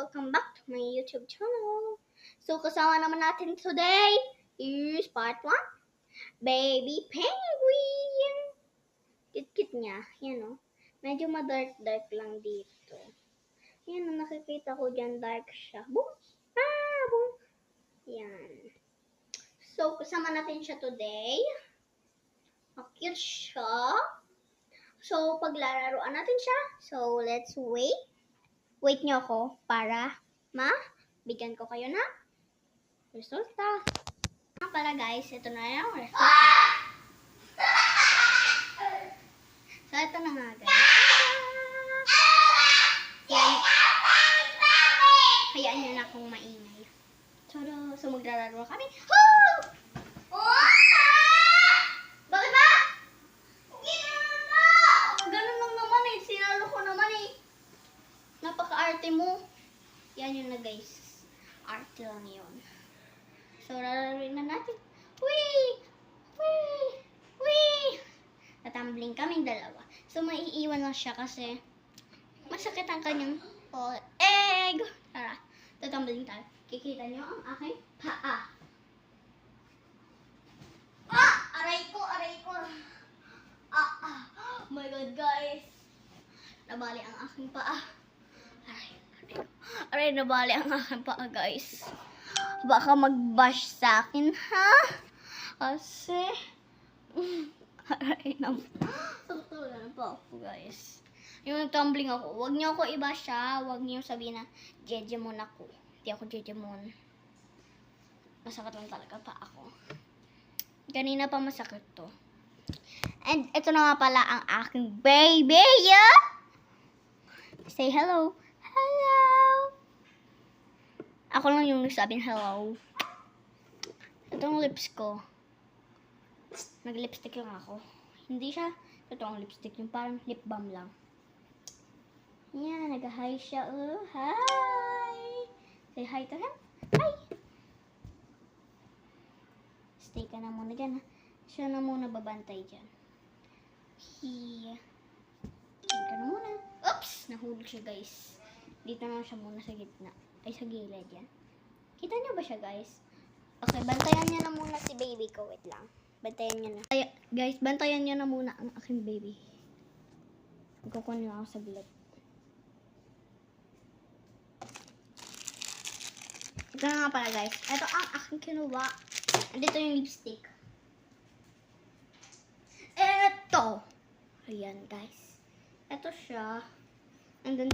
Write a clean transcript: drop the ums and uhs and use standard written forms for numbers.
welcome back to my YouTube channel. So, kasama naman natin today is part 1, Baby Penguin. Kit-kit niya, yan o. Medyo ma-dark-dark lang dito. Yan o, nakikita ko dyan, dark siya. Boom! Ah, boom! Yan. So, kasama natin siya today. Cute siya. So, paglalaruan natin siya. So, let's wait. Wait nyo ako para bigyan ko kayo ng resulta. Para guys, ito na yung resulta. So, ito na nga guys. Yan. Hayaan nyo na akong maingay. So maglalaro kami. Bakit ba? Ganun lang naman eh. Sinalo ko naman eh. Napaka-arte mo. Yan yun na guys. Arte lang yun. So, lalaroin na natin. Whee! Whee! Whee! Tatambling kaming dalawa. So, maiiwan lang siya kasi masakit ang kanyang egg. Tara, tatambling tayo. Kikita nyo ang aking paa. Aray ko, aray ko. Oh my God, guys. Nabali ang aking paa. Aray, nabali ang aking paa, guys. Baka mag-bash sa akin, ha? Kasi, aray na. Tutulungan po ako, guys. Yung nag-tumbling ako, huwag niyo ako i-bash, ha? Huwag niyo sabihin na, Jejemon ako. Hindi ako Jejemon. Masakit lang talaga pa ako. Kanina pa masakit to. And ito na nga pala ang aking baby, yeah? Say hello. Hello. Ako lang yung nagsabing hello. Itong lips ko. Nag-lipstick lang ako. Hindi siya totoong lipstick. Yung parang lip balm lang. Yan, nag-hi siya. Oh, hi. Say hi to him. Hi. Stay ka na muna dyan, ha. Siya na muna babantay dyan. Diyan ka na muna. Oops! Nahulog siya, guys. Dito na siya muna sa gitna. Ay, sa gilid yan. Kita niyo ba siya, guys? Okay, bantayan niya na muna si baby ko. Wait lang. Bantayan niya na. Guys, bantayan niya na muna ang aking baby. Magkukunin lang ako sa gilid. Ito na nga pala, guys. Ito ang aking kinuha. Andito yung lipstick. Ito. Ayan, guys. Ito siya. And then,